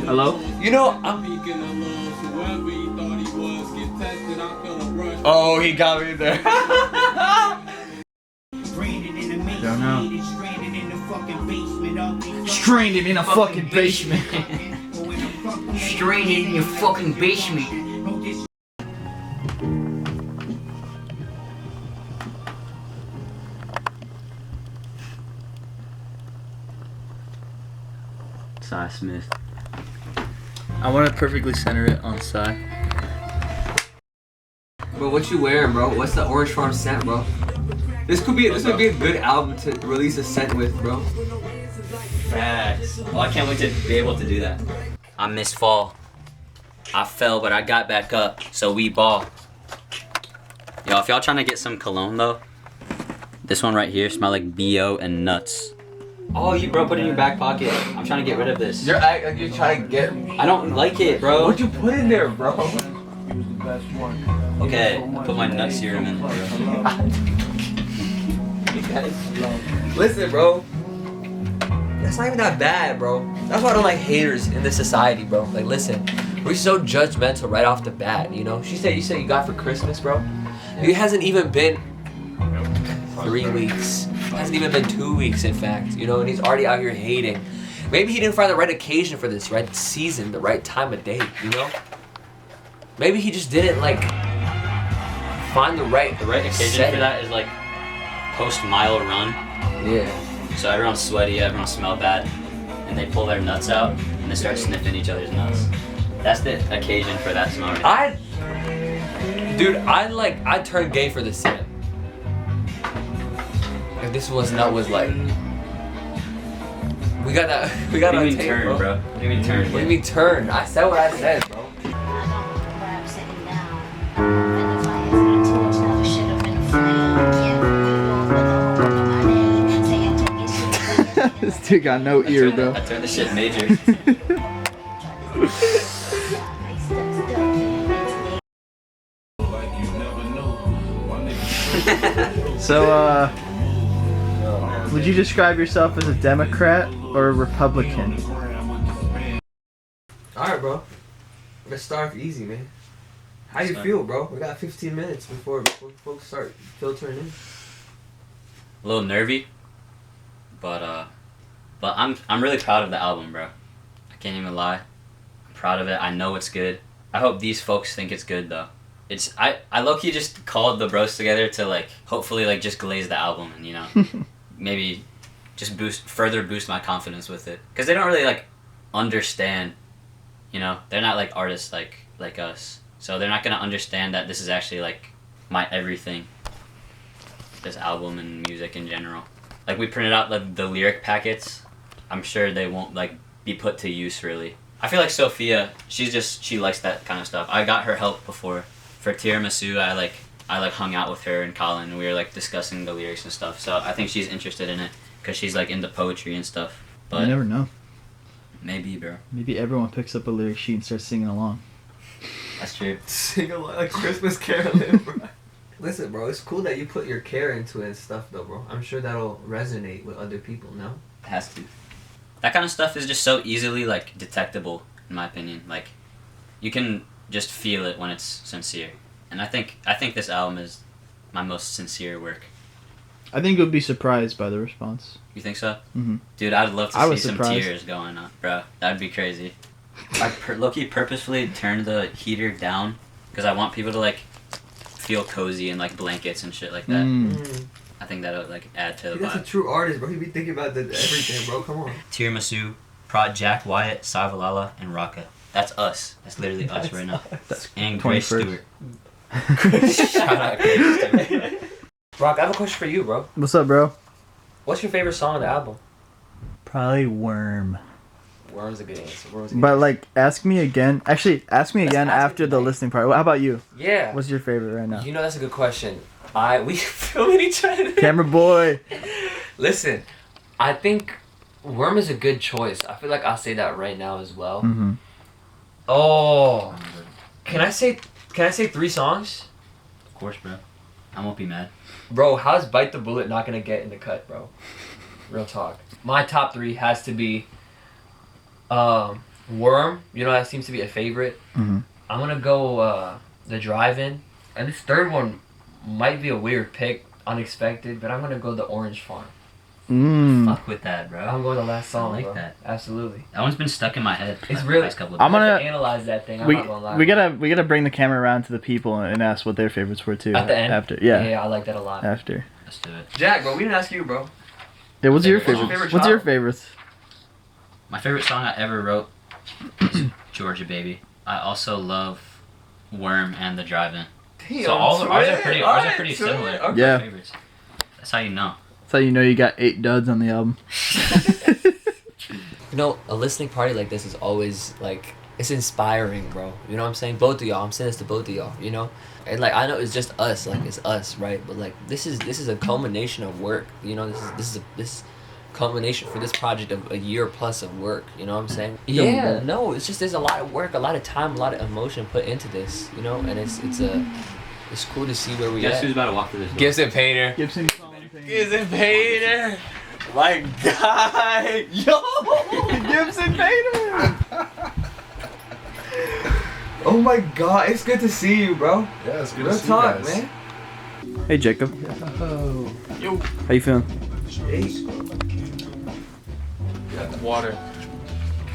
Hello? You know, oh, he got me there. Don't know. Stranded in a fucking basement. Stranded in your fucking basement. Cy Smith. I want to perfectly center it on Cy. Bro, what you wearing, bro? What's the Orange Farm scent, bro? This would be a good album to release a scent with, bro. Facts. Oh, I can't wait to be able to do that. I missed fall. I fell, but I got back up, so we ball. Yo, if y'all trying to get some cologne though, this one right here smell like BO and nuts. Oh, you bro, put it in your back pocket. I'm trying to get rid of this. You're trying to get. I don't like it, bro. What'd you put in there, bro? Okay, I put my nut serum in, bro. Listen, bro. That's not even that bad, bro. That's why I don't like haters in this society, bro. Like, listen, we're so judgmental right off the bat, you know? You said you got for Christmas, bro? It hasn't even been 3 weeks. It hasn't even been 2 weeks, in fact, you know? And he's already out here hating. Maybe he didn't find the right occasion for this, right season, the right time of day, you know? Maybe he just didn't, like, find the right occasion setting. for that is like post-mile run. Yeah. So everyone's sweaty, everyone smells bad, and they pull their nuts out and they start sniffing each other's nuts. That's the occasion for that smell. Right? I'd turn gay for the scent. If this was like, we got that What do you mean tape, turn, bro? What do you mean turn? What do you mean turn? I said what I said, bro. This dude got no ear, bro. I turned the shit major. So, would you describe yourself as a Democrat or a Republican? Alright, bro. Let's start off easy, man. How you feel, bro? We got 15 minutes before folks start filtering in. A little nervy, but I'm really proud of the album, bro. I can't even lie. I'm proud of it. I know it's good. I hope these folks think it's good though. I low-key just called the bros together to like hopefully like just glaze the album and, you know, maybe just further boost my confidence with it, because they don't really like understand, you know, they're not like artists like us, so they're not gonna understand that this is actually like my everything, this album and music in general. Like, we printed out like the lyric packets. I'm sure they won't like be put to use really. I feel like Sophia, she likes that kind of stuff. I got her help before for Tiramisu. I like hung out with her and Colin, and we were like discussing the lyrics and stuff. So I think she's interested in it because she's like into poetry and stuff. But you never know. Maybe, bro. Maybe everyone picks up a lyric sheet and starts singing along. That's true. Sing along like Christmas caroling, bro. Listen, bro, it's cool that you put your care into it and stuff, though, bro. I'm sure that'll resonate with other people, no? It has to. That kind of stuff is just so easily like detectable, in my opinion. Like, you can just feel it when it's sincere, and I think this album is my most sincere work. I think you'll be surprised by the response. You think so? Mm-hmm. Dude, I'd love to see some surprised. tears going on, bro. That'd be crazy. I low-key purposefully turned the heater down because I want people to like feel cozy and like blankets and shit like that. I think that'll like add to the That's a vibe. true artist, bro. He be thinking about everything, bro. Come on. Tiramisu, Prod Jack, Wyatt, Savalala, and Raka. That's us. That's literally us right now. That's And Grace 21st. Stewart. Shout out Grace Stewart. Rock, I have a question for you, bro. What's up, bro? What's your favorite song on the album? Probably Worm. Worm's a good answer. But like, ask me again. Actually, ask me again ask after me, the mate. listening part. How about you? Yeah. What's your favorite right now? You know, that's a good question. We filming each other. Camera boy. Listen, I think Worm is a good choice. I feel like I'll say that right now as well. Mm-hmm. Oh, can I say 3 songs? Of course, bro. I won't be mad. Bro, how's Bite the Bullet not gonna get in the cut, bro? Real talk. My top 3 has to be Worm, you know, that seems to be a favorite. Mm-hmm. I'm gonna go the drive-in, and this third one might be a weird pick, unexpected, but I'm gonna go the Orange Farm. Fuck with that, bro. I'm going the last song. I like bro. that. Absolutely. That one's been stuck in my head. It's really. Last couple of I'm days. gonna- I have to analyze that thing. I'm not gonna lie. We gotta bring the camera around to the people and ask what their favorites were too. At the end. After, yeah. Yeah, I like that a lot. After. Let's do it. Jack, bro, we didn't ask you, bro. Yeah, what's your What's your favorite? favorite What's your child? favorites? My favorite song I ever wrote is Georgia Baby. I also love Worm and The Drive-In. So ours are pretty similar. Okay. Yeah. Favorites. That's how you know. That's how you know you got 8 duds on the album. You know, a listening party like this is always like it's inspiring, bro. You know what I'm saying? Both of y'all. I'm saying this to both of y'all. You know, and like I know it's just us, like it's us, right? But like this is a culmination of work. You know, this culmination for this project of a year plus of work. You know what I'm saying? Yeah. No, it's just there's a lot of work, a lot of time, a lot of emotion put into this. You know, and it's cool to see where we Guess at. who's about to walk through this door? Gibson Painter. Gibson. Gibson Painter. My guy. Yo. Gibson Painter. Oh my god, it's good to see you, bro. Yeah, it's good Real to see talk, you guys. man. Hey Jacob. Yo. How you feeling? Yeah, water.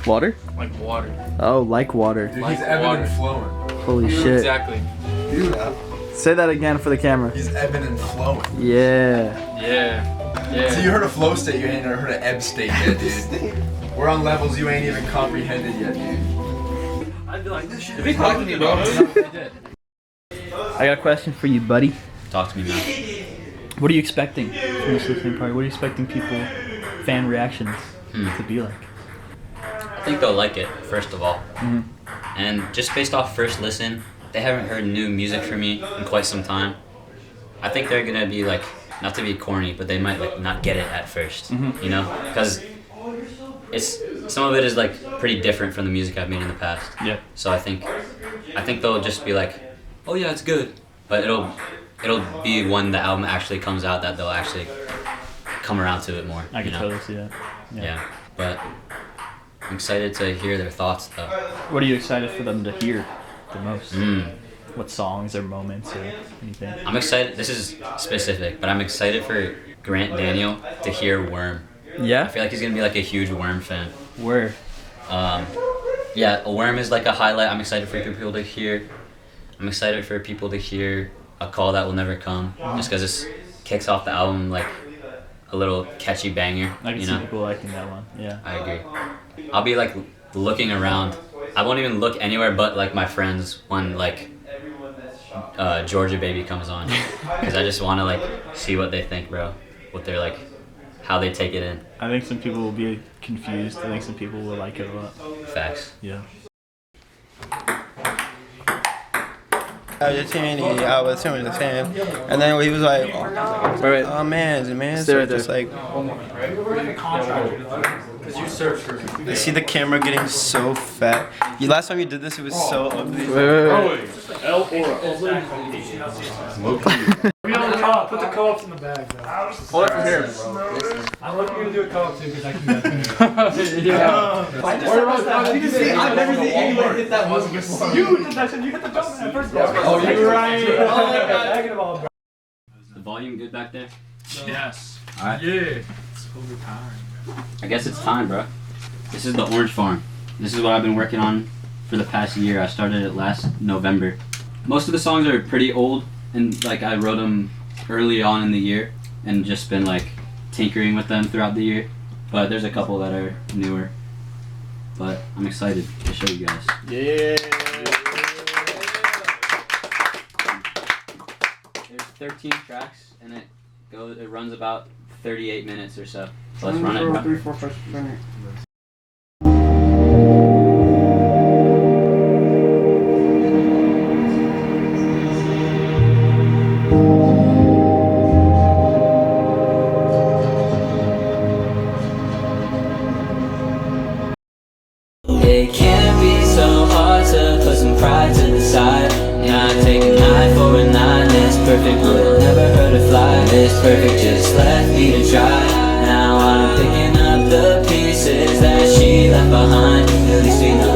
Water? Like water. Oh, like water. Dude, Like he's ebbing water. and flowing. Holy Dude, shit. Exactly. Dude, Say that again for the camera. he's ebbing and flowing. Yeah. Yeah. Yeah. So you heard a flow state, you ain't never heard an ebb state yet, dude. We're on levels you ain't even comprehended yet, dude. I'd be like, this shit. Be talking to me, bro. I got a question for you, buddy. Talk to me, man. What are you expecting from this listening party? What are you expecting fan reactions to be like? I think they'll like it, first of all. Mhm. And just based off first listen, they haven't heard new music from me in quite some time. I think they're gonna be like, not to be corny, but they might like not get it at 1st. You know, because some of it is like pretty different from the music I've made in the past. Yeah. So I think they'll just be like, oh yeah, it's good, but it'll be when the album actually comes out that they'll actually come around to it more. I can you know? totally see that. Yeah, but I'm excited to hear their thoughts though. What are you excited for them to hear the most? Mm. What songs or moments or anything? I'm excited. This is specific, but I'm excited for Grant Daniel to hear Worm. I Yeah? feel like he's gonna be like a huge Worm fan. Where? Yeah, Worm is like a highlight. I'm excited for people to hear. I'm excited for people to hear A Call That Will Never Come, just because this kicks off the album like a little catchy banger. I can you see know, people liking that one. Yeah. I agree. I'll be like looking around. I won't even look anywhere but like my friends when like Georgia Baby comes on, because I just want to like see what they think, bro. What they're like, how they take it in. I think some people will be confused. I think some people will like it a lot. Facts. Yeah. I was tuning the fan, and then he was like, Wait. "Oh man, Stay so right just there. like, you see the camera getting so fat. Last time you did this, it was so ugly. Wait. We don't co-op. Put the co-ops in the bag, though. Hold it from here, bro. I'm looking to do a co-op too because I can get there. Yeah. I've never seen anyone hit that one before. You did that shit. You hit the jump man first. Oh, you're right. The volume good back there? Yes. All right. Yeah. It's overpowering. I guess it's time, bro. This is the Orange Farm. This is what I've been working on for the past year. I started it last November. Most of the songs are pretty old, and like I wrote them early on in the year, and just been like tinkering with them throughout the year. But there's a couple that are newer. But I'm excited to show you guys. Yeah. There's 13 tracks, and it runs about 38 minutes or so. So let's run it. Bro. It can be so hard to put some pride to the side. Not take an eye for an eye. This perfect will never hurt a fly. This perfect just left me to try. Now I'm picking up the pieces that she left behind. At least we know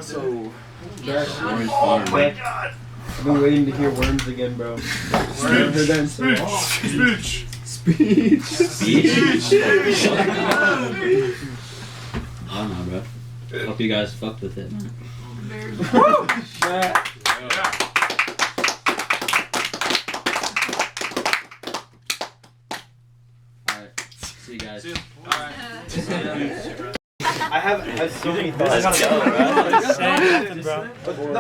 So, oh my god! I've been waiting to hear Worms again, bro. Speech! I don't know, bro. Hope you guys fucked with it, man. Alright, see you guys. I have so many thoughts. Let's go,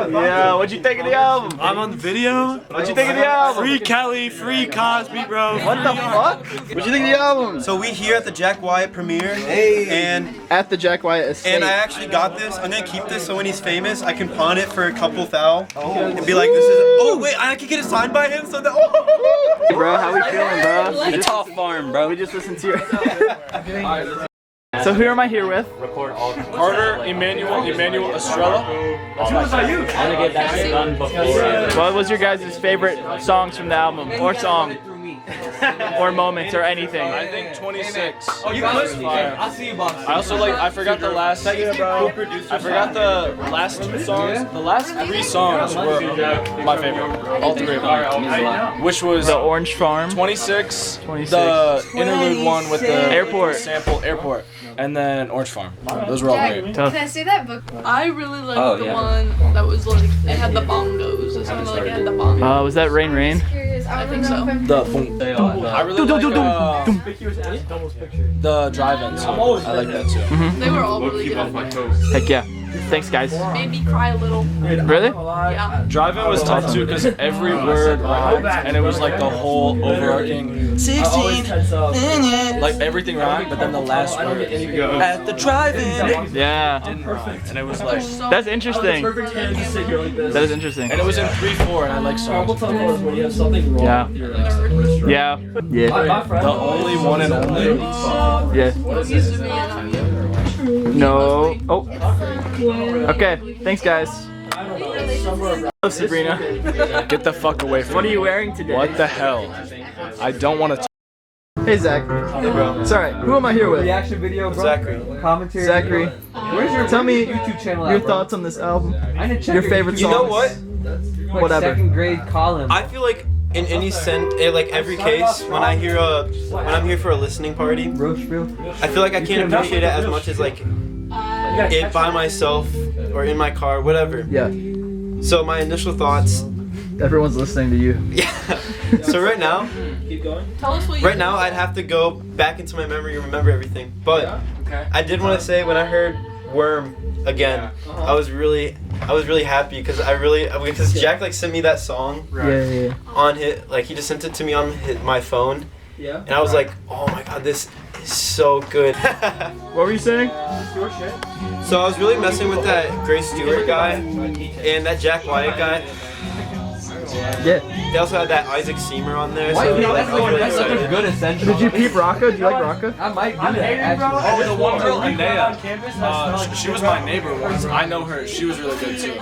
bro. Yeah, what'd you think of the album? I'm on the video. What'd you think of the album? Free Kelly, free Cosby, bro. What the fuck? What'd you think of the album? So we here at the Jack Wyatt premiere, and At the Jack Wyatt estate. I actually got this. I'm gonna keep this so when he's famous, I can pawn it for a couple thou. And be like, this is. Oh wait, I can get it signed by him, so that. Oh. Hey, bro, how we feeling, bro? It's off farm, bro. We just listened to your. So who am I here with? Carter, Emmanuel Estrella. I'm gonna get that shit done before. What was your guys' favorite songs from the album, or song, or moments, or anything? I think 26. Oh, you was fire. I'll see you, boss. I also like. I forgot the last. I forgot the last 2 songs. The last 3 songs were my favorite. All 3 of them. Which was The Orange Farm. 26. 26. The interlude one with the Airport. sample airport, and then Orange Farm. Those were all great. Tough. Can I say that book? I really liked Oh, the yeah. one that was like, it had the bongos. It sounded like it had the bongos. Was that Rain Rain? I think so. The boom. I really like the drive-in song. I like that too. They were all really good. Heck yeah. Thanks, guys. Made me cry a little. Really? Yeah. Drive-in was tough too because every word rhymed and it was like the whole overarching 16, like everything rhymed, but then the last word at the drive-in Yeah. didn't rhyme, and it was like, That's interesting. That is interesting. and it was in 3/4, and I like songs. Yeah. Nerd. Yeah. Yeah. The only one and only. Yeah. Used to be in No. Oh. Okay. Thanks, guys. Hello, Sabrina. Get the fuck away from What are me. you wearing today? What the hell? I don't want to. Hey, Zach. Hey, bro. It's alright. Who am I here with? Reaction video, bro. Zachary. Commentary. Zachary. Where's your Tell me YouTube channel your at, bro? thoughts on this album. I need to check Your favorite You know songs. what? Like Whatever. 2nd grade column. I feel like in any like every case, when I'm here for a listening party, Roast real. I feel like I can't appreciate it as much as like it by myself or in my car, whatever. Yeah. So my initial thoughts. Everyone's listening to you. Yeah. So right now, Tell us what you right now I'd have to go back into my memory and remember everything. But I did want to say when I heard Worm again, I was really happy because Jack like sent me that song Yeah. on he just sent it to me on my phone. Yeah. And I was like, oh my god, this is so good. What were you saying? So I was really messing with that Grace Stewart guy and that Jack Wyatt guy. Yeah. They also had that Isaac Seymour on there. Why, So you know, like, that's I was really like a excited. good essential. Did you peep Rocco? Do you like Rocco? I might do that, actually. Oh, the one girl, Anea. She was my neighbor once. I know her. She was really good too.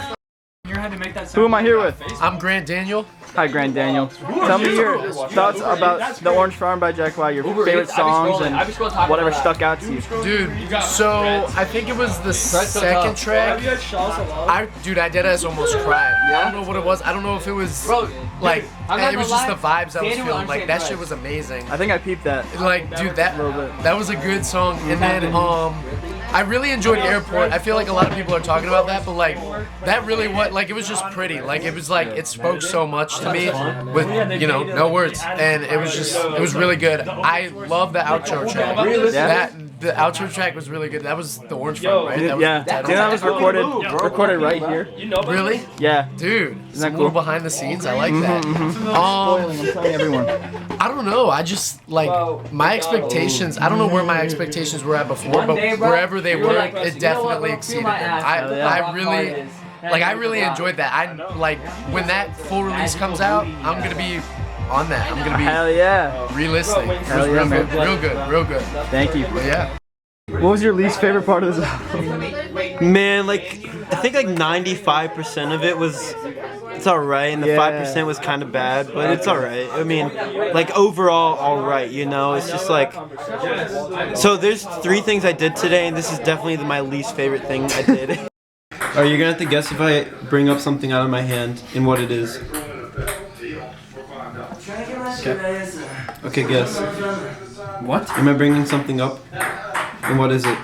Who am I here with? I'm Grant Daniel. Hi, Grand Daniel. Tell me your thoughts about The Orange Farm by Jack Wyatt, your favorite songs and whatever stuck out to you. Dude, so I think it was the second track. I dead ass almost cried. I don't know what it was. I don't know if it was like it was just the vibes I was feeling. Like that shit was amazing. I think I peeped that. Like dude, that was a good song. And then I really enjoyed Airport. I feel like a lot of people are talking about that, but like that really it was just pretty. Like it was like it spoke so much to me with no words, and it was really good. I love the outro track. The outro track was really good. That was the Orange Farm, right? That was recorded right here. Really? Yeah. Dude, it's a cool? little behind the scenes. I like that. I'm telling everyone. I don't know. I just like my expectations. I don't know where my expectations were at before, but wherever they were, it definitely exceeded them. I really enjoyed that. I like when that full release comes out. I'm gonna be on that. I'm gonna be hell yeah re-listening. It was real good. Thank you. But yeah. What was your least favorite part of this album? Man, like I think like 95% of it was it's alright, and the 5% was kind of bad, but it's alright. I mean, like overall, alright. It's just like. So there's 3 things I did today, and this is definitely my least favorite thing I did. Are you gonna have to guess if I bring up something out of my hand and what it is? Okay, guess. What? Am I bringing something up? And what is it?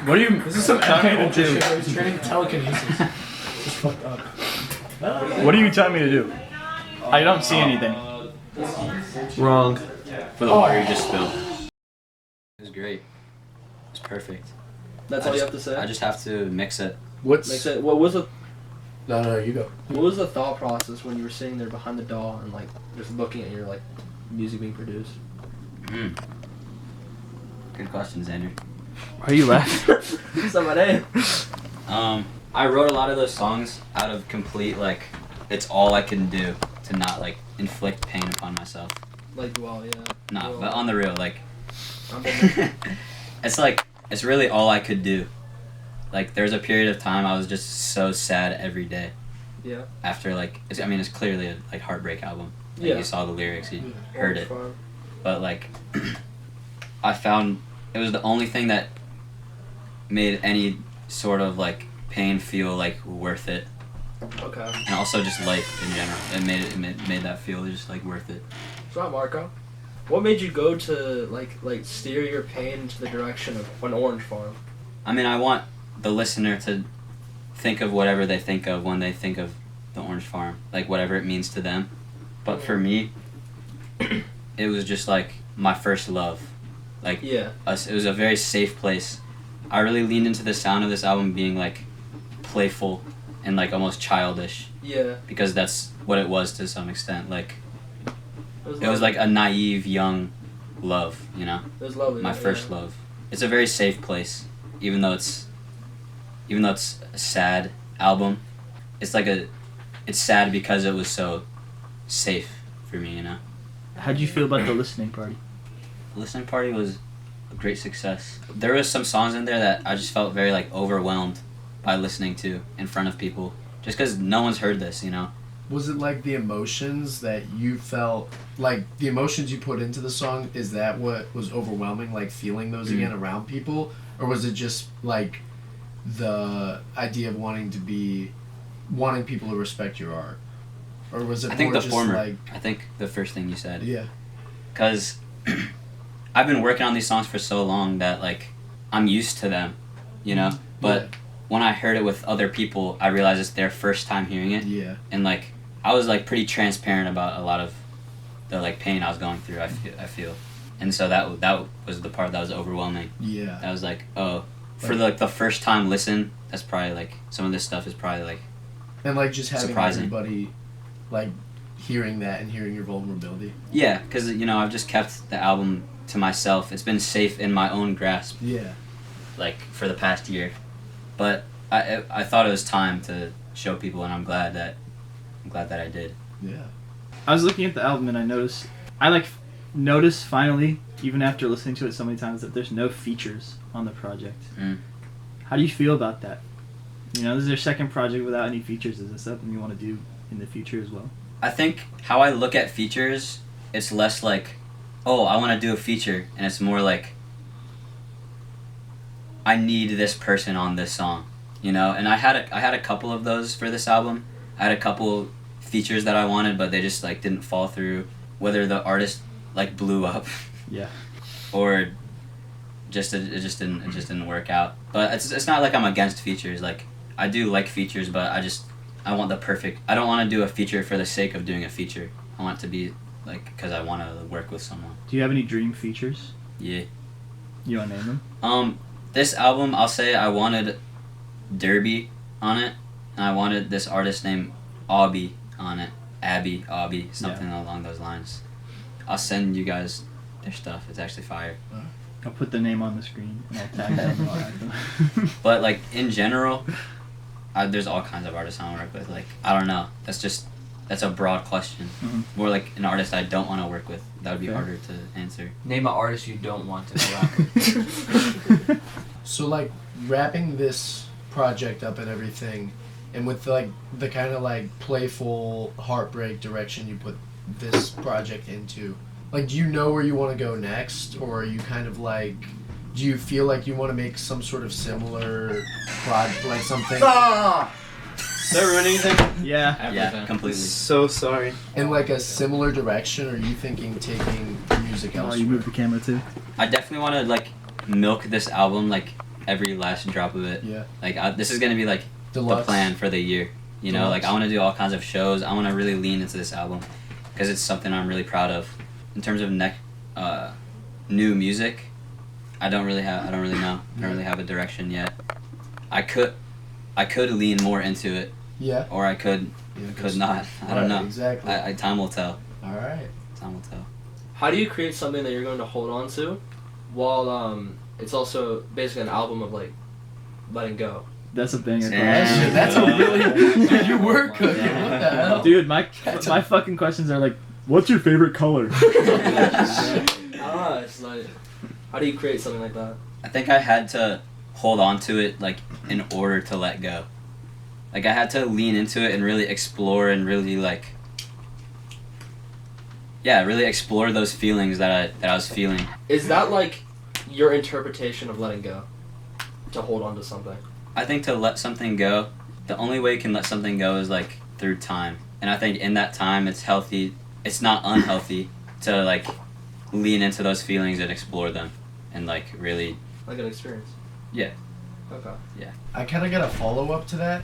What are you? This is some telling me to do. He's training telekinesis. Just fucked up. What are you telling me to do? I don't see anything. Wrong. For the water you just spilled. It was great. It was perfect. That's all you have to say? I just have to mix it. What was the... No, you go. What was the thought process when you were sitting there behind the DAW and like just looking at your like music being produced? Good question, Xander. Why are you laughing? Somebody. I wrote a lot of those songs out of complete like it's all I can do to not like inflict pain upon myself. Like yeah. Nah, but on the real, like it's really all I could do. Like there's a period of time I was just so sad every day. Yeah. After it's clearly a like heartbreak album. Like, you saw the lyrics, you heard it. But like I found it was the only thing that made any sort of like pain feel like worth it. Okay. And also just life in general. It made that feel just like worth it. So Marco, what made you go to like steer your pain into the direction of an Orange Farm? I mean, I want the listener to think of whatever they think of when they think of the Orange Farm, like whatever it means to them. But for me, it was just like my first love. Like it was a very safe place. I really leaned into the sound of this album being like playful and like almost childish. Yeah. Because that's what it was to some extent. Like it was like a naive young love, It was lovely. My first love. It's a very safe place, even though it's a sad album. It's sad because it was so safe for me, How'd you feel about the listening party? The listening party was a great success. There was some songs in there that I just felt very like overwhelmed by listening to in front of people, just because no one's heard this, Was it like the emotions that you felt, like the emotions you put into the song, is that what was overwhelming, like feeling those again around people? Or was it just like the idea of wanting people to respect your art? Or was it I think more the just former. like... I think the first thing you said. Yeah. Because I've been working on these songs for so long that like I'm used to them, But when I heard it with other people, I realized it's their first time hearing it. Yeah. And like I was like pretty transparent about a lot of the like pain I was going through. I feel, and so that was the part that was overwhelming. Yeah. I was like, oh, for like the first time listen, that's probably like some of this stuff is probably like. And like just having surprising. everybody, like hearing that and hearing your vulnerability. Yeah, because I've just kept the album to myself. It's been safe in my own grasp. Yeah. Like for the past year, but I thought it was time to show people, and I'm glad that I did. Yeah. I was looking at the album and I noticed finally, even after listening to it so many times, that there's no features on the project. How do you feel about that? This is your second project without any features. Is this something you want to do in the future as well? I think how I look at features, it's less like, oh, I want to do a feature, and it's more like, I need this person on this song, And I had a couple of those for this album. I had a couple features that I wanted, but they just like didn't fall through. Whether the artist like blew up, yeah, or it just didn't work out. But it's not like I'm against features. Like I do like features, but I want the perfect. I don't want to do a feature for the sake of doing a feature. I want it to be like because I want to work with someone. Do you have any dream features? Yeah. You want to name them? This album, I'll say I wanted Derby on it, and I wanted this artist named Aubie on it. Aubie, something along those lines. I'll send you guys their stuff. It's actually fire. I'll put the name on the screen and I'll tag them. But like in general, there's all kinds of artists I want to work with. Like I don't know. That's a broad question. Mm-hmm. More like an artist I don't want to work with. That would be harder to answer. Name an artist you don't want to go out with. So like wrapping this project up and everything, and with like the kind of like playful heartbreak direction you put this project into, like do you know where you want to go next, or are you kind of like, do you feel like you want to make some sort of similar project, like something? Did I ruin anything? Yeah, completely. So sorry. In like a similar direction, or are you thinking taking music elsewhere? Oh, you moved the camera too? I definitely want to like milk this album like every last drop of it. Yeah. Like this is gonna be like Deluxe. the plan for the year. You know, like I want to do all kinds of shows. I want to really lean into this album because it's something I'm really proud of. In terms of new music, I don't really know. I don't really have a direction yet. I could lean more into it. Yeah. Or I could not. I don't know. Exactly. Time will tell. All right. Time will tell. How do you create something that you're going to hold on to, while it's also basically an album of like letting go? That's a banger question. That's a really dude, you were cooking. Yeah. What the hell? Dude, my fucking questions are like, what's your favorite color? It's like, how do you create something like that? I think I had to hold on to it like in order to let go. Like I had to lean into it and really explore and really like really explore those feelings that I was feeling. Is that like your interpretation of letting go? To hold on to something? I think to let something go, the only way you can let something go is like through time. And I think in that time it's healthy, it's not unhealthy to like lean into those feelings and explore them and like really like an experience. Yeah. Okay. Yeah. I kind of got a follow up to that.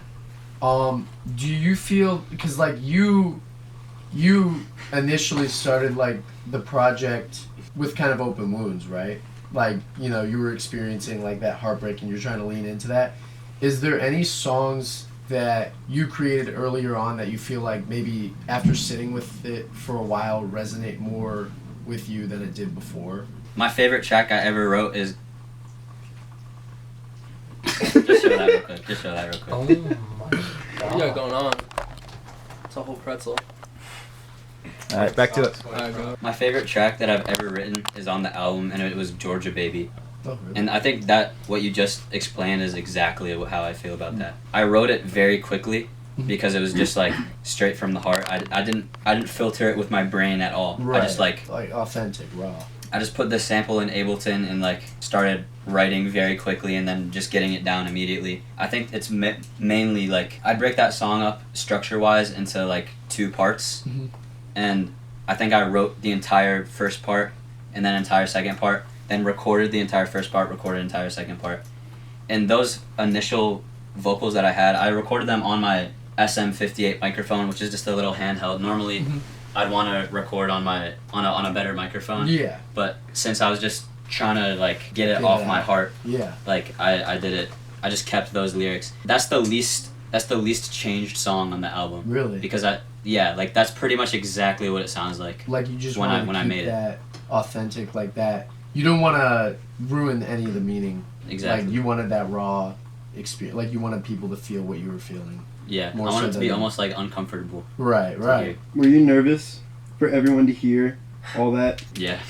Do you feel, because like you initially started like the project with kind of open wounds, right? Like, you know, you were experiencing like that heartbreak and you're trying to lean into that. Is there any songs that you created earlier on that you feel like maybe after sitting with it for a while resonate more with you than it did before? My favorite track I ever wrote is Just show that real quick. Oh my god. What you got going on? It's a whole pretzel. Alright, back to it. Alright, go. My favorite track that I've ever written is on the album, and it was Georgia Baby. Oh, really? And I think that what you just explained is exactly how I feel about that. I wrote it very quickly because it was just like straight from the heart. I didn't filter it with my brain at all. Right. I just like authentic, raw. I just put the sample in Ableton and like started writing very quickly and then just getting it down immediately. I think it's mainly like I break that song up structure wise into like 2 parts. Mm-hmm. And I think I wrote the entire first part and then entire second part, then recorded the entire first part, recorded entire second part. And those initial vocals that I had, I recorded them on my SM58 microphone, which is just a little handheld. Normally, I'd want to record on a better microphone. Yeah. But since I was just trying to like get it off my heart, like I did it. I just kept those lyrics. That's the least changed song on the album. Really? Because like that's pretty much exactly what it sounds like. Like you just when want to I keep made that it authentic, like that. You don't want to ruin any of the meaning. Exactly. Like you wanted that raw experience. Like you wanted people to feel what you were feeling. Yeah. More I want so it to be than- almost like uncomfortable. Right. Right. Were you nervous for everyone to hear all that? Yeah.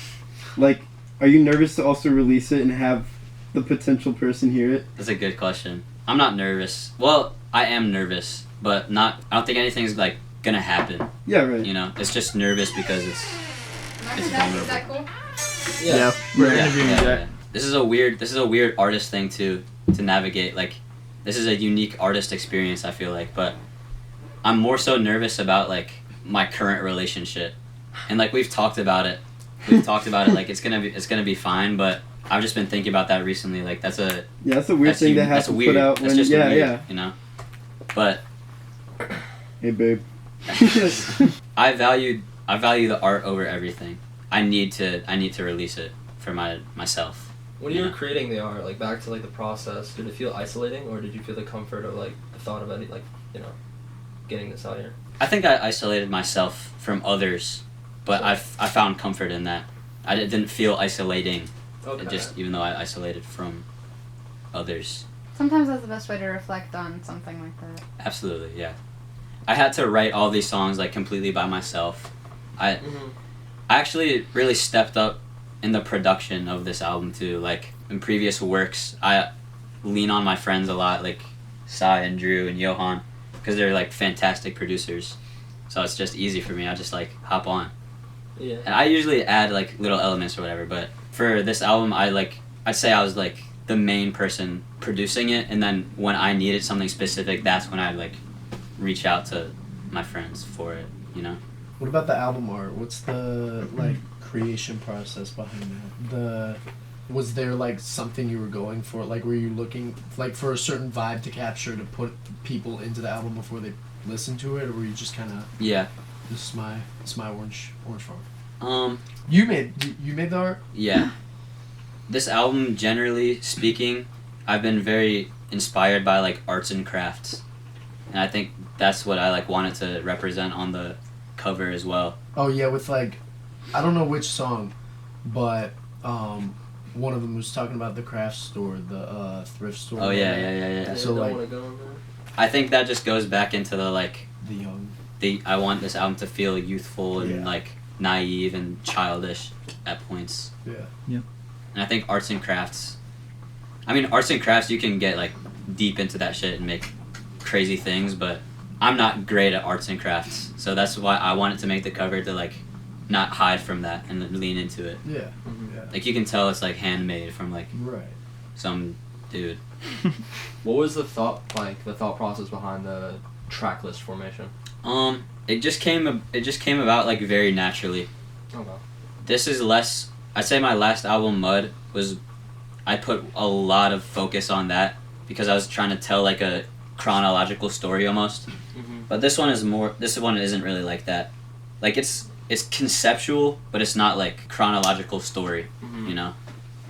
Like, are you nervous to also release it and have the potential person hear it? That's a good question. I'm not nervous. Well, I am nervous, but not. I don't think anything's like gonna happen. Yeah, right. You know, it's just nervous because it's vulnerable. Is that cool? Yeah, we're interviewing Jack. Yeah. This is a weird artist thing to navigate. Like, this is a unique artist experience, I feel like, but I'm more so nervous about like my current relationship. And like we've talked about it. Like it's gonna be fine, but I've just been thinking about that recently. Like that's a weird thing to have to put out when weird, you know. But hey, babe. I value the art over everything. I need to release it for myself. When you were creating the art, like back to like the process, did it feel isolating, or did you feel the comfort of like the thought of it, like, you know, getting this out here? I think I isolated myself from others, but I found comfort in that. I didn't feel isolating. Okay. It just, even though I isolated from others. Sometimes that's the best way to reflect on something like that. Absolutely, yeah. I had to write all these songs like completely by myself. I actually really stepped up in the production of this album too. Like in previous works, I lean on my friends a lot, like Sai and Drew and Johan, because they're like fantastic producers. So it's just easy for me. I just like hop on. Yeah. And I usually add like little elements or whatever, but for this album, I'd say I was like the main person producing it, and then when I needed something specific, that's when I'd like reach out to my friends for it, you know? What about the album art? What's the like creation process behind that? Was there like something you were going for? Like were you looking like for a certain vibe to capture to put people into the album before they listen to it, or were you just kind of this is my orange farm? You made the art? Yeah. This album, generally speaking, I've been very inspired by like arts and crafts, and I think that's what I like wanted to represent on the cover as well. Oh yeah, with like, I don't know which song, but one of them was talking about the craft store, the thrift store. Oh yeah. So like, I think that just goes back into the like the young. I want this album to feel youthful and like naive and childish at points. Yeah. And I think arts and crafts. I mean, arts and crafts, you can get like deep into that shit and make crazy things, but I'm not great at arts and crafts, so that's why I wanted to make the cover to like not hide from that and lean into it. Yeah. Yeah. Like you can tell it's like handmade from like some dude. What was the thought process behind the track list formation? It just came about like very naturally. Okay. This is less. I'd say my last album, Mud, I put a lot of focus on that because I was trying to tell like a chronological story almost. But this one isn't really like that. Like it's conceptual, but it's not like chronological story, you know.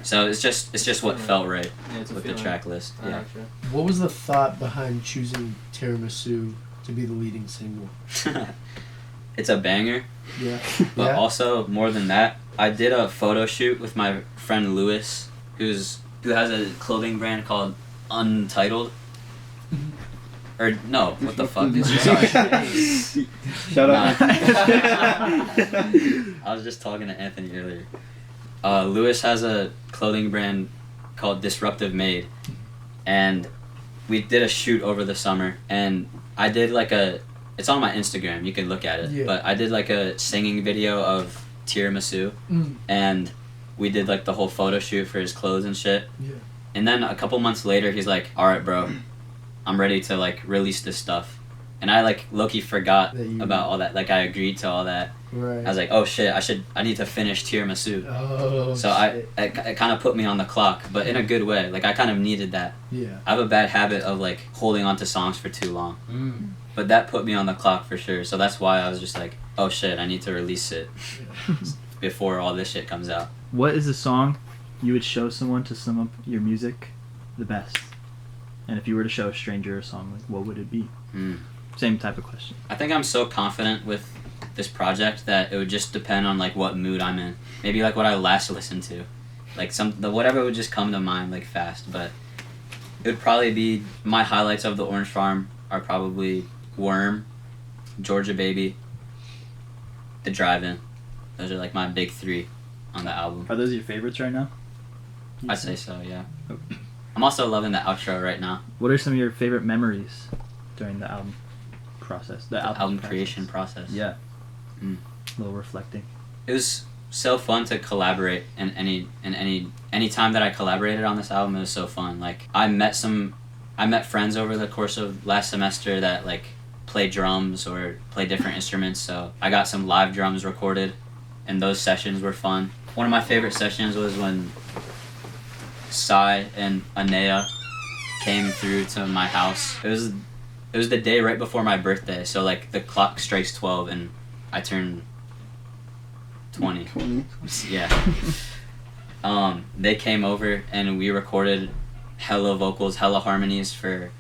So it's just what felt right with the track list. Yeah. What was the thought behind choosing Tiramisu to be the leading single? It's a banger. Yeah. But also more than that, I did a photo shoot with my friend Lewis, who has a clothing brand called Untitled. Or no, what the fuck? Sorry. Shut up. I was just talking to Anthony earlier. Lewis has a clothing brand called Disruptive Made, and we did a shoot over the summer, and I did like it's on my Instagram, you can look at it, but I did like a singing video of Tiramisu, and we did like the whole photo shoot for his clothes and shit. Yeah. And then a couple months later, he's like, "Alright, bro, I'm ready to like release this stuff." And I like low-key forgot about all that. Like I agreed to all that. Right. I was like, "Oh shit, I need to finish Tiramisu." Oh, so it kind of put me on the clock, but in a good way. Like I kind of needed that. Yeah. I have a bad habit of like holding on to songs for too long. But that put me on the clock for sure. So that's why I was just like, "Oh shit, I need to release it before all this shit comes out." What is a song you would show someone to sum up your music the best? And if you were to show a stranger a song, like what would it be? Same type of question. I think I'm so confident with this project that it would just depend on like what mood I'm in. Maybe like what I last listened to, like whatever would just come to mind like fast. But it would probably be my highlights of the Orange Farm are probably Worm, Georgia Baby, The Drive-In. Those are like my big three on the album. Are those your favorites right now? I'd say so, yeah. I'm also loving the outro right now. What are some of your favorite memories during the album process? The album creation process. Yeah. A little reflecting. It was so fun to collaborate, and any time that I collaborated on this album, it was so fun. Like I met friends over the course of last semester that like play drums or play different instruments, so I got some live drums recorded, and those sessions were fun. One of my favorite sessions was when Sai and Anea came through to my house. It was the day right before my birthday, so like the clock strikes 12 and I turn 20. Yeah. They came over and we recorded hella vocals, hella harmonies for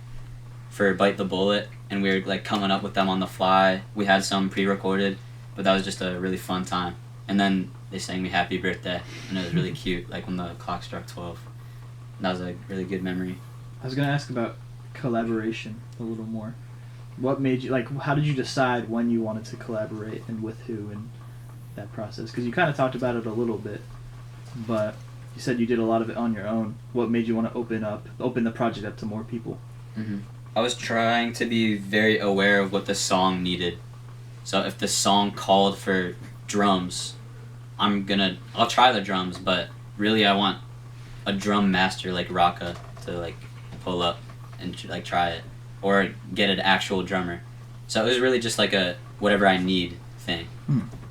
Bite the Bullet, and we were like coming up with them on the fly. We had some pre-recorded, but that was just a really fun time. And then they sang me happy birthday, and it was really cute, like when the clock struck 12. That was a really good memory. I was gonna ask about collaboration a little more. What made you, like, how did you decide when you wanted to collaborate and with who and that process? Because you kind of talked about it a little bit, but you said you did a lot of it on your own. What made you want to open the project up to more people? Mm-hmm. I was trying to be very aware of what the song needed. So if the song called for drums, I'll try the drums, but really I want a drum master like Raka to like pull up and like try it, or get an actual drummer. So it was really just like a whatever I need thing.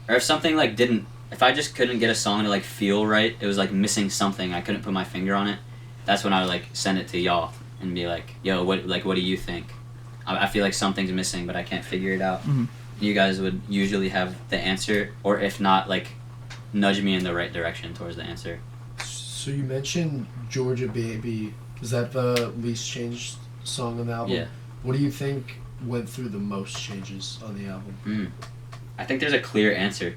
Or if something like if I just couldn't get a song to like feel right, it was like missing something, I couldn't put my finger on it, that's when I would like send it to y'all and be like, yo, what do you think? I feel like something's missing, but I can't figure it out. You guys would usually have the answer, or if not, like nudge me in the right direction towards the answer. So you mentioned Georgia Baby. Is that the least changed song on the album? Yeah. What do you think went through the most changes on the album? I think there's a clear answer.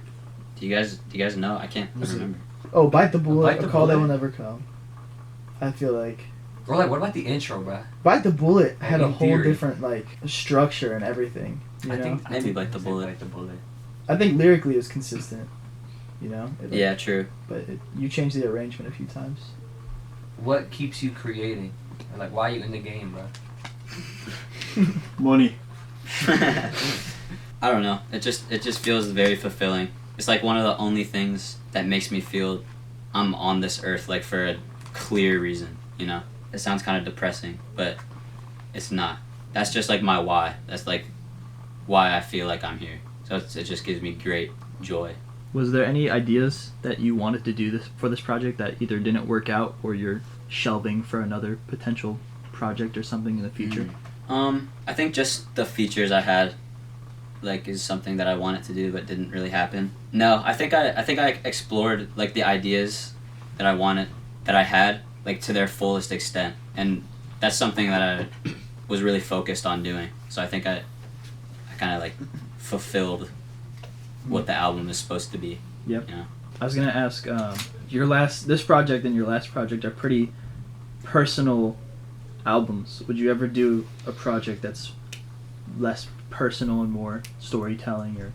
Do you guys know? I can't remember. Oh, Bite the Bullet. Bite the A Call That Bullet. Will Never Come. I feel like Bro, like, what about the intro, bro? Bite the Bullet had a In whole theory. different like structure and everything. You know? Maybe Bite the Bullet. I think lyrically it was consistent. You know. Yeah, true. But you changed the arrangement a few times. What keeps you creating? Or, like, why are you in the game, bro? Money. I don't know. It just feels very fulfilling. It's like one of the only things that makes me feel I'm on this earth like for a clear reason, you know? It sounds kind of depressing, but it's not. That's just like my why. That's like why I feel like I'm here. So it just gives me great joy. Was there any ideas that you wanted to do for this project that either didn't work out or you're shelving for another potential project or something in the future? I think just the features I had like is something that I wanted to do but didn't really happen. No, I think I explored like the ideas that I had like to their fullest extent, and that's something that I was really focused on doing. So I think I kind of like fulfilled what the album is supposed to be. Yep. You know? I was gonna ask, this project and your last project are pretty personal albums. Would you ever do a project that's less personal and more storytelling or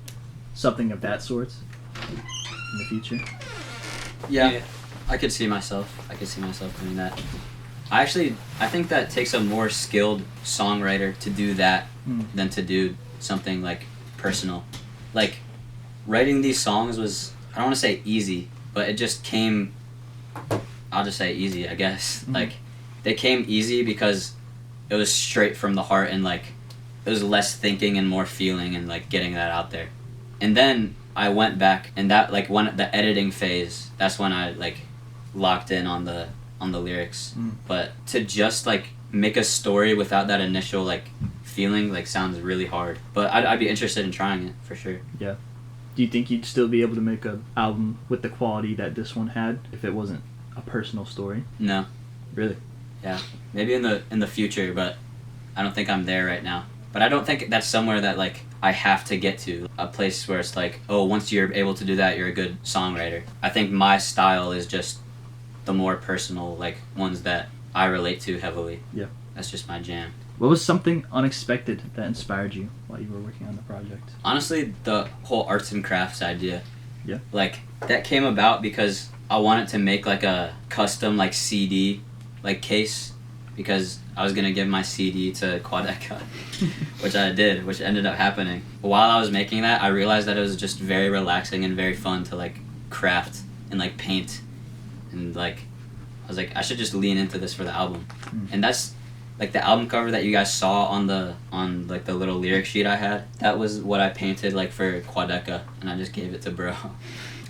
something of that sort in the future? Yeah. I could see myself doing that. I think that takes a more skilled songwriter to do that than to do something like personal. Like writing these songs was, I don't want to say easy, but it just came, I'll just say easy, I guess. Like they came easy because it was straight from the heart, and like it was less thinking and more feeling and like getting that out there. And then I went back, and that like when the editing phase, that's when I like locked in on the lyrics. But to just like make a story without that initial like feeling like sounds really hard. But I'd be interested in trying it for sure. Yeah. Do you think you'd still be able to make an album with the quality that this one had if it wasn't a personal story? No. Really? Yeah. Maybe in the future, but I don't think I'm there right now. But I don't think that's somewhere that like I have to get to. A place where it's like, oh, once you're able to do that, you're a good songwriter. I think my style is just the more personal, like ones that I relate to heavily. Yeah. That's just my jam. What was something unexpected that inspired you while you were working on the project? Honestly, the whole arts and crafts idea. Yeah. Like that came about because I wanted to make like a custom like CD like case, because I was gonna give my CD to Quadeca, which I did, which ended up happening. But while I was making that, I realized that it was just very relaxing and very fun to like craft and like paint, and like I was like, I should just lean into this for the album. And that's like the album cover that you guys saw on like the little lyric sheet I had. That was what I painted like for Quadeca, and I just gave it to bro.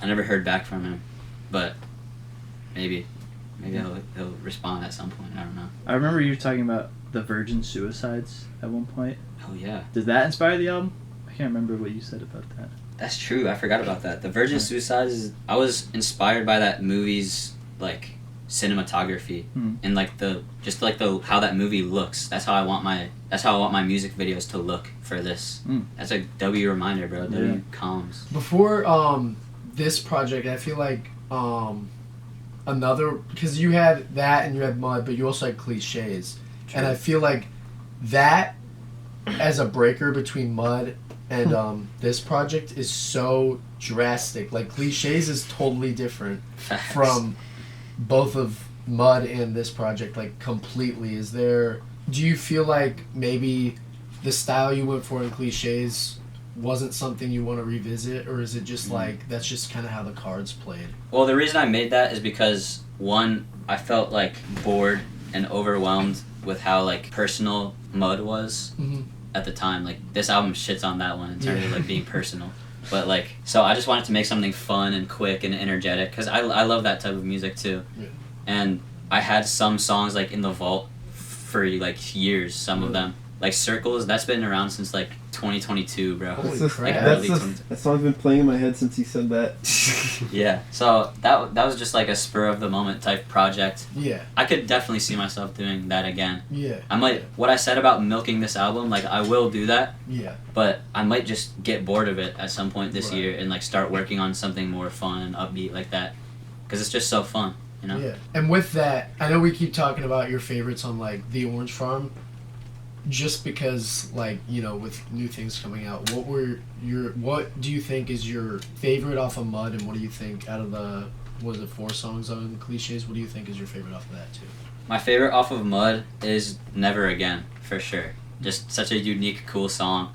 I never heard back from him, but maybe Maybe he'll respond at some point. I don't know. I remember you talking about the virgin suicides at one point. Oh yeah. Did that inspire the album? I can't remember what you said about that. That's true. I forgot about that. The Virgin Suicides. I was inspired by that movie's like cinematography and like how that movie looks. That's how I want my music videos to look for this. That's a W reminder, bro. W comms. Before this project, I feel like another, because you had that and you had Mud, but you also had Cliches. True. And I feel like that as a breaker between Mud and this project is so drastic. Like Cliches is totally different from both of Mud and this project, like completely. Do you feel like maybe the style you went for in Cliches wasn't something you want to revisit, or is it just like that's just kind of how the cards played? Well, the reason I made that is because one, I felt like bored and overwhelmed with how like personal Mud was at the time. Like this album shits on that one in terms of like being personal, but like so I just wanted to make something fun and quick and energetic because I love that type of music too. And I had some songs like in the vault for like years, some of them. Like Circles, that's been around since like 2022, bro. Holy crap. Like That song's been playing in my head since you said that. Yeah, so that was just like a spur of the moment type project. Yeah. I could definitely see myself doing that again. Yeah. I might, what I said about milking this album, like I will do that. Yeah. But I might just get bored of it at some point this year and like start working on something more fun and upbeat like that. Because it's just so fun, you know? Yeah. And with that, I know we keep talking about your favorites on like The Orange Farm. Just because, like, you know, with new things coming out, what do you think is your favorite off of Mud, and what do you think out of the, 4 songs on Cliches, what do you think is your favorite off of that too? My favorite off of Mud is Never Again, for sure. Just such a unique, cool song.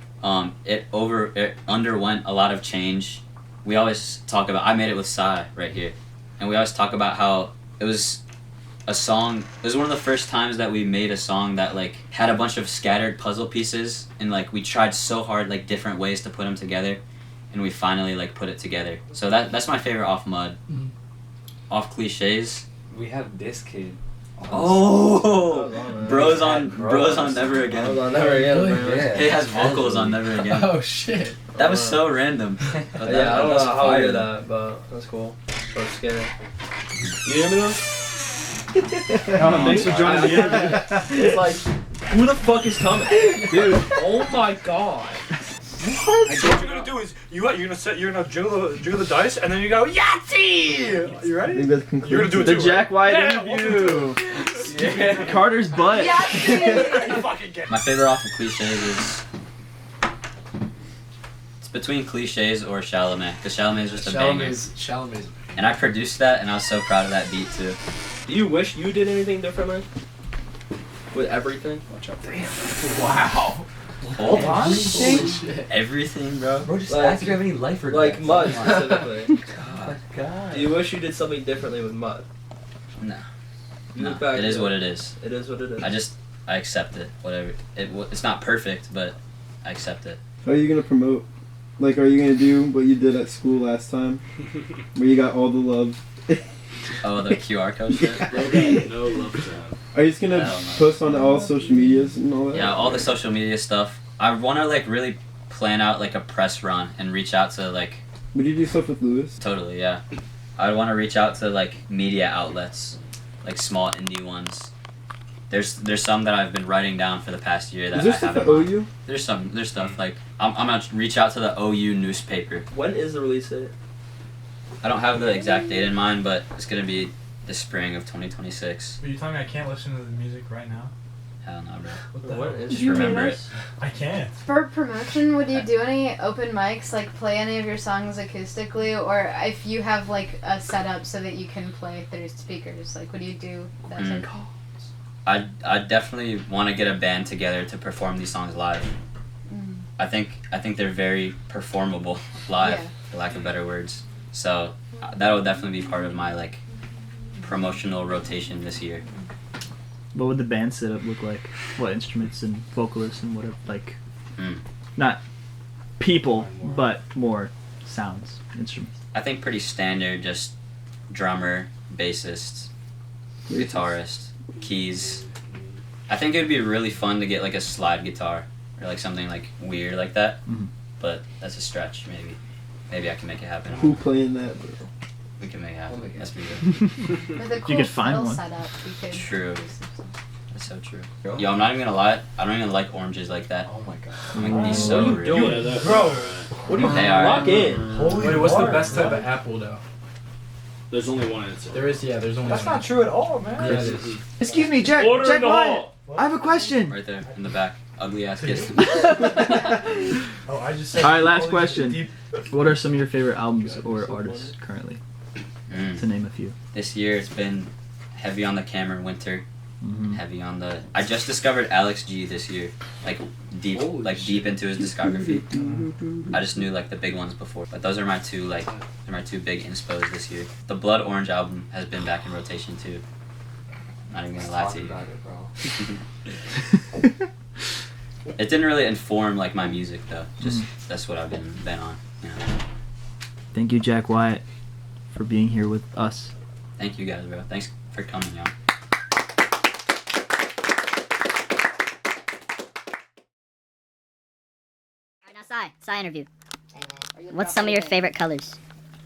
It underwent a lot of change. We always talk about, I made it with Psy right here, and we always talk about how it was a song. It was one of the first times that we made a song that like had a bunch of scattered puzzle pieces, and like we tried so hard like different ways to put them together, and we finally like put it together. So that's my favorite off Mud. Off Cliches, we have this kid. Oh, bros on Never Again. Never Again. It has vocals on Never Again. Oh shit. That was so random. But I don't know how we did though. that, but that's cool. So scary. You hear me though? Thanks for joining the interview. It's like, who the fuck is coming? Dude, oh my god. What you're gonna do is you're gonna jiggle the dice and then you go Yahtzee! You ready? You're gonna do it the too, Jack right? Wyatt interview. Carter's butt. My favorite off of Cliches is it's between Cliches or Chalamet, because Chalamet is just a banger. Chalamet's. And I produced that, and I was so proud of that beat too. Do you wish you did anything differently? With everything? Watch out. Wow. Hold on. Shit. Everything, bro. Bro, just ask if you have any life regrets. Like Mud specifically. God. Do you wish you did something differently with Mud? No. You No. look back It is to what it is. It is what it is. I accept it. Whatever. It's not perfect, but I accept it. How are you gonna promote? Like, are you gonna do what you did at school last time, where you got all the love? Oh, the QR code shit? No love job. Are you just gonna post on all social medias and all that? Yeah, all the social media stuff. I want to like really plan out like a press run and reach out to like. Would you do stuff with Lewis? Totally, yeah. I want to reach out to like media outlets, like small indie ones. There's some that I've been writing down for the past year that Is there I stuff haven't. at OU? There's stuff like I'm gonna reach out to the OU newspaper. When is the release date? I don't have the exact date in mind, but it's gonna be the spring of 2026. Are you telling me I can't listen to the music right now? Hell no, bro. What the hell? Just remember it. I can't. For promotion, would you do any open mics, like play any of your songs acoustically, or if you have like a setup so that you can play through speakers, like would you do that type of I definitely want to get a band together to perform these songs live. I think they're very performable live, for lack of better words. So that will definitely be part of my like promotional rotation this year. What would the band setup look like? What instruments and vocalists and whatever, like, not people, but more sounds, instruments. I think pretty standard, just drummer, bassist, guitarist, keys. I think it would be really fun to get like a slide guitar or like something like weird like that. Mhm. But that's a stretch. Maybe I can make it happen. Who playing that, bro? We can make it happen. That's me. With a cool could find fiddle one. setup, you could True. do some stuff. That's so true. Yo, I'm not even gonna lie. I don't even like oranges like that. Oh my god. I'm like these so rude. Bro, What do you They are. lock in? Wait, what's the best type of apple though? There's only one answer. There is, there's only that's one. not true at all, man. Yeah, it is. Excuse me, Jack. Order Jack in the Wyatt. hall. I have a question. Right there in the back. Ugly ass kids. Oh, I just said. All right, last question. What are some of your favorite albums or artists currently? To name a few. This year it's been heavy on the Cameron Winter. Mm-hmm. Heavy on the. I just discovered Alex G this year, like deep into his discography. I just knew like the big ones before, but those are my two big inspos this year. The Blood Orange album has been back in rotation too. Not even gonna lie to you. It didn't really inform like my music though. Just that's what I've been on. You know? Thank you, Jack Wyatt, for being here with us. Thank you guys, bro. Thanks for coming, y'all. Now, Sai interview. What's some of your favorite colors?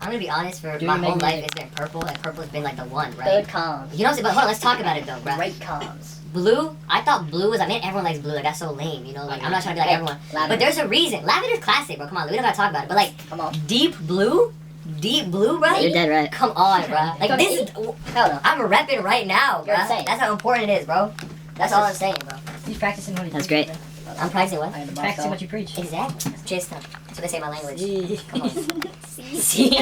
I'm gonna be honest, for my whole life it's been purple, and purple has been like the one, right? Good comms. You know what I'm saying? But hold on, let's talk about it though, bro. Great comms. Blue, I thought blue was, I mean, everyone likes blue, like that's so lame, you know? Like, I'm not trying to be like everyone. Lavender. But there's a reason. Lavender's classic, bro, come on, we don't gotta talk about it. But like, Come on. deep blue, bro? You're dead right. Come on, bro. Like, this is, Hell no. I'm repping right now, bro. You're insane. That's how important it is, bro. That's all I'm saying, bro. He's practicing what he That's great. I'm practicing what? Practicing what you preach. Exactly. Chista. That's what they say in my language. Come on. See.